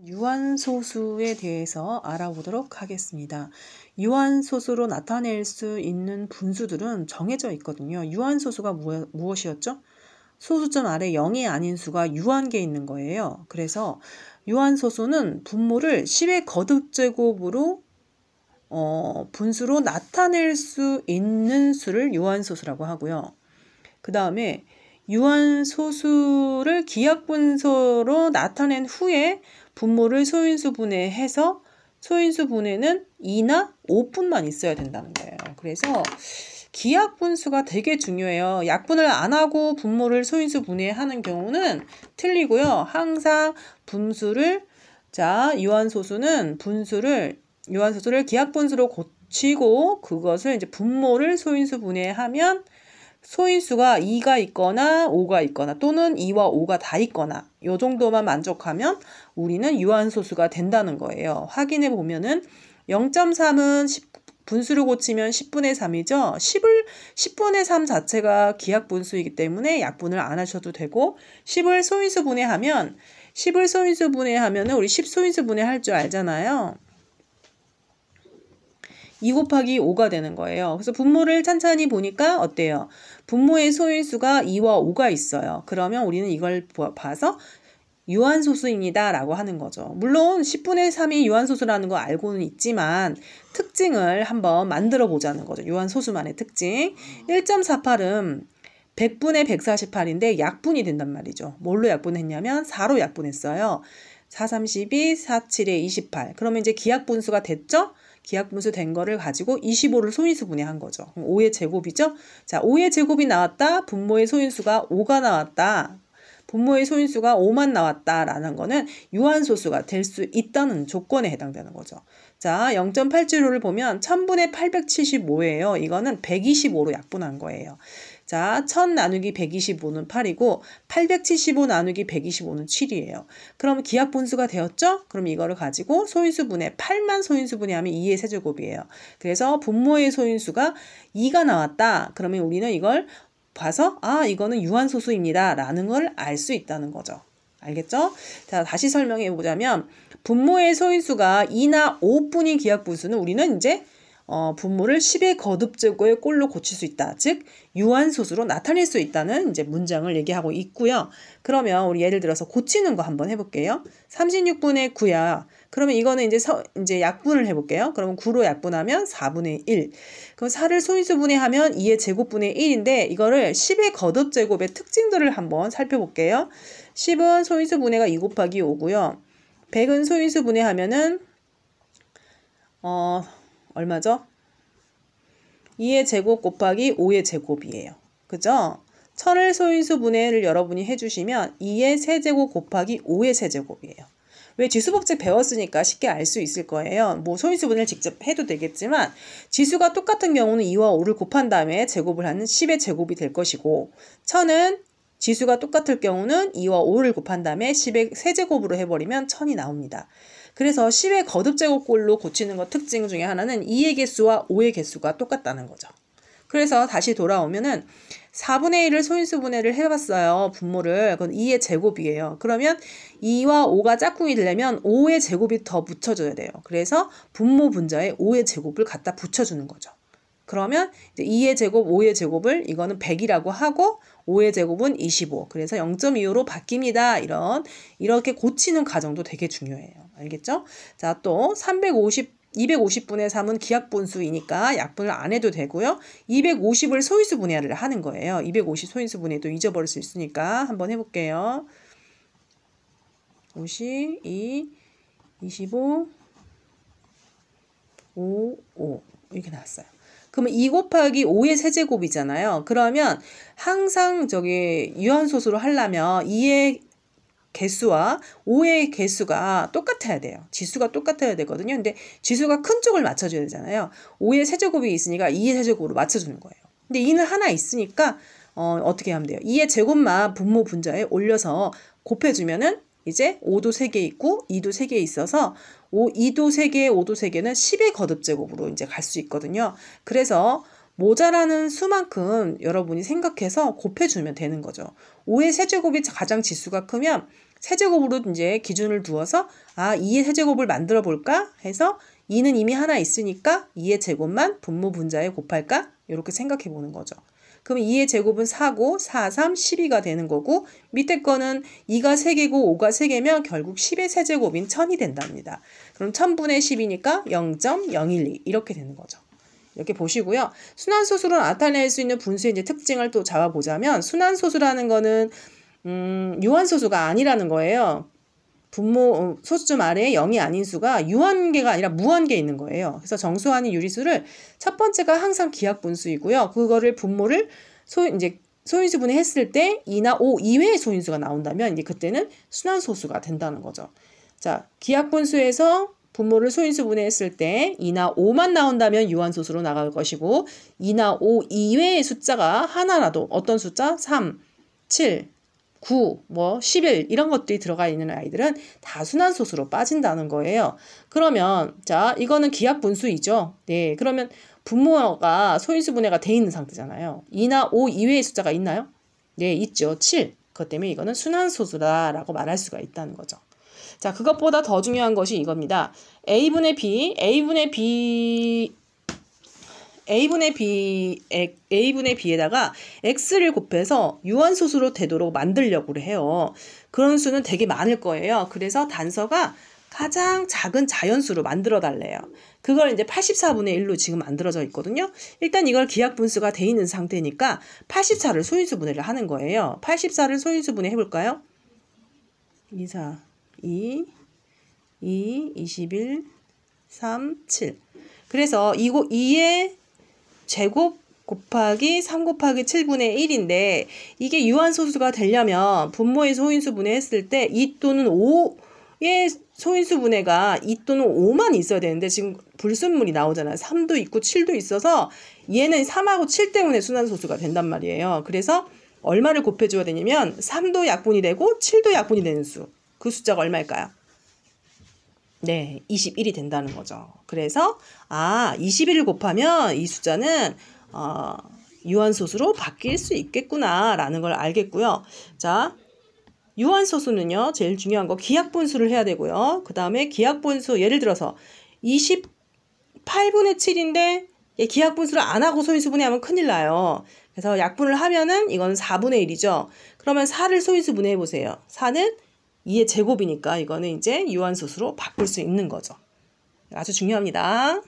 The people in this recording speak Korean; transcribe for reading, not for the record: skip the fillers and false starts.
유한소수에 대해서 알아보도록 하겠습니다. 유한소수로 나타낼 수 있는 분수들은 정해져 있거든요. 유한소수가 무엇이었죠? 소수점 아래 0이 아닌 수가 유한계에 있는 거예요. 그래서 유한소수는 분모를 10의 거듭제곱으로 분수로 나타낼 수 있는 수를 유한소수라고 하고요. 그 다음에 유한소수를 기하분수로 나타낸 후에 분모를 소인수 분해해서 소인수 분해는 2나 5분만 있어야 된다는 거예요. 그래서 기하분수가 되게 중요해요. 약분을 안 하고 분모를 소인수 분해하는 경우는 틀리고요. 항상 유한소수는 유한소수를 기하분수로 고치고 그것을 이제 분모를 소인수 분해하면 소인수가 2가 있거나 5가 있거나 또는 2와 5가 다 있거나 이 정도만 만족하면 우리는 유한소수가 된다는 거예요. 확인해 보면은 0.3은 분수를 고치면 10분의 3이죠. 10분의 3 자체가 기하분수이기 때문에 약분을 안 하셔도 되고 10을 소인수 분해하면은 우리 10소인수 분해할 줄 알잖아요. 2 곱하기 5가 되는 거예요. 그래서 분모를 찬찬히 보니까 어때요? 분모의 소인수가 2와 5가 있어요. 그러면 우리는 이걸 봐서 유한소수입니다 라고 하는 거죠. 물론 10분의 3이 유한소수라는 거 알고는 있지만 특징을 한번 만들어 보자는 거죠. 유한소수만의 특징. 1.48은 100분의 148인데 약분이 된단 말이죠. 뭘로 약분했냐면 4로 약분했어요. 4, 32, 4, 7에 28. 그러면 이제 기하분수가 됐죠? 기하분수 된 거를 가지고 25를 소인수 분해한 거죠. 5의 제곱이죠? 자, 5의 제곱이 나왔다. 분모의 소인수가 5가 나왔다. 분모의 소인수가 5만 나왔다라는 거는 유한소수가 될 수 있다는 조건에 해당되는 거죠. 자, 0.875를 보면 1000분의 875예요. 이거는 125로 약분한 거예요. 자, 1000 나누기 125는 8이고 875 나누기 125는 7이에요. 그럼 기하분수가 되었죠? 그럼 이거를 가지고 소인수분해 8만 소인수분해하면 2의 세제곱이에요. 그래서 분모의 소인수가 2가 나왔다. 그러면 우리는 이걸 봐서 이거는 유한소수입니다 라는 걸 알 수 있다는 거죠. 알겠죠? 자, 다시 설명해 보자면 분모의 소인수가 2나 5분인 기하분수는 우리는 이제 분모를 10의 거듭제곱의 꼴로 고칠 수 있다. 즉 유한소수로 나타낼 수 있다는 이제 문장을 얘기하고 있고요. 그러면 우리 예를 들어서 고치는 거 한번 해볼게요. 36분의 9야. 그러면 이거는 이제 약분을 해볼게요. 그러면 9로 약분하면 4분의 1. 그럼 4를 소인수 분해하면 2의 제곱분의 1인데 이거를 10의 거듭제곱의 특징들을 한번 살펴볼게요. 10은 소인수 분해가 2 곱하기 5고요. 100은 소인수 분해하면은 얼마죠? 2의 제곱 곱하기 5의 제곱이에요. 그죠? 1000을 소인수 분해를 여러분이 해주시면 2의 세제곱 곱하기 5의 세제곱이에요. 왜 지수법칙 배웠으니까 쉽게 알 수 있을 거예요. 뭐 소인수 분해를 직접 해도 되겠지만 지수가 똑같은 경우는 2와 5를 곱한 다음에 제곱을 하는 10의 제곱이 될 것이고 1000은 지수가 똑같을 경우는 2와 5를 곱한 다음에 10의 세제곱으로 해버리면 1000이 나옵니다. 그래서 10의 거듭제곱꼴로 고치는 것 특징 중에 하나는 2의 개수와 5의 개수가 똑같다는 거죠. 그래서 다시 돌아오면은 4분의 1을 소인수 분해를 해봤어요. 분모를. 그건 2의 제곱이에요. 그러면 2와 5가 짝꿍이 되려면 5의 제곱이 더 붙여줘야 돼요. 그래서 분모 분자에 5의 제곱을 갖다 붙여주는 거죠. 그러면 이제 2의 제곱, 5의 제곱을 이거는 100이라고 하고 5의 제곱은 25. 그래서 0.25로 바뀝니다. 이렇게 고치는 과정도 되게 중요해요. 알겠죠? 자, 또 250분의 3은 기하분수이니까 약분을 안 해도 되고요. 250을 소인수 분해를 하는 거예요. 250 소인수 분해도 잊어버릴 수 있으니까 한번 해볼게요. 50, 2, 25, 5 이렇게 나왔어요. 그러면 2 곱하기 5의 세제곱이잖아요. 그러면 항상 유한소수로 하려면 2의 개수와 5의 개수가 똑같아야 돼요. 지수가 똑같아야 되거든요. 근데 지수가 큰 쪽을 맞춰줘야 되잖아요. 5의 세제곱이 있으니까 2의 세제곱으로 맞춰주는 거예요. 근데 2는 하나 있으니까 어떻게 하면 돼요? 2의 제곱만 분모 분자에 올려서 곱해주면은 이제 5도 3개 있고 2도 3개 있어서 2도 3개, 5도 3개는 10의 거듭제곱으로 이제 갈 수 있거든요. 그래서 모자라는 수만큼 여러분이 생각해서 곱해주면 되는 거죠. 5의 세제곱이 가장 지수가 크면 세제곱으로 이제 기준을 두어서 2의 세제곱을 만들어 볼까 해서 2는 이미 하나 있으니까 2의 제곱만 분모 분자에 곱할까? 이렇게 생각해 보는 거죠. 그럼 2의 제곱은 4고 4, 3, 12가 되는 거고 밑에 거는 2가 3개고 5가 3개면 결국 10의 세제곱인 1000이 된답니다. 그럼 1000분의 10이니까 0.012 이렇게 되는 거죠. 이렇게 보시고요. 순환소수로 나타낼 수 있는 분수의 이제 특징을 또 잡아보자면 순환소수라는 거는 유한소수가 아니라는 거예요. 분모 소수점 아래에 0이 아닌 수가 유한계가 아니라 무한계 있는 거예요. 그래서 정수환이 유리수를 첫 번째가 항상 기하분수이고요. 그거를 분모를 이제 소인수분해 했을 때 2나 5 이외의 소인수가 나온다면 이제 그때는 순환소수가 된다는 거죠. 자, 기하분수에서 분모를 소인수분해 했을 때 2나 5만 나온다면 유한소수로 나갈 것이고 2나 5 이외의 숫자가 하나라도 어떤 숫자? 3, 7, 9, 11 이런 것들이 들어가 있는 아이들은 다 순환소수로 빠진다는 거예요. 그러면 자 이거는 기하분수이죠. 네, 그러면 분모가 소인수분해가 돼 있는 상태잖아요. 2나 5 이외의 숫자가 있나요? 네, 있죠. 7. 그것 때문에 이거는 순환소수다라고 말할 수가 있다는 거죠. 자, 그것보다 더 중요한 것이 이겁니다. A분의 B에다가 X를 곱해서 유한소수로 되도록 만들려고 해요. 그런 수는 되게 많을 거예요. 그래서 단서가 가장 작은 자연수로 만들어 달래요. 그걸 이제 84분의 1로 지금 만들어져 있거든요. 일단 이걸 기하분수가 돼 있는 상태니까 84를 소인수분해를 하는 거예요. 84를 소인수분해 해볼까요? 2, 4, 2, 21, 3, 7. 그래서 2의 제곱 곱하기 3 곱하기 7분의 1인데 이게 유한소수가 되려면 분모의 소인수분해 했을 때 2 또는 5의 소인수분해가 2 또는 5만 있어야 되는데 지금 불순물이 나오잖아요. 3도 있고 7도 있어서 얘는 3하고 7 때문에 순환소수가 된단 말이에요. 그래서 얼마를 곱해줘야 되냐면 3도 약분이 되고 7도 약분이 되는 수. 그 숫자가 얼마일까요? 네, 21이 된다는 거죠. 그래서 21을 곱하면 이 숫자는 유한소수로 바뀔 수 있겠구나라는 걸 알겠고요. 자, 유한소수는요. 제일 중요한 거 기하분수를 해야 되고요. 그 다음에 기하분수 예를 들어서 28분의 7인데 기하분수를 안 하고 소인수분해하면 큰일 나요. 그래서 약분을 하면은 이건 4분의 1이죠. 그러면 4를 소인수분해 해보세요. 4는 2의 제곱이니까 이거는 이제 유한소수로 바꿀 수 있는 거죠. 아주 중요합니다.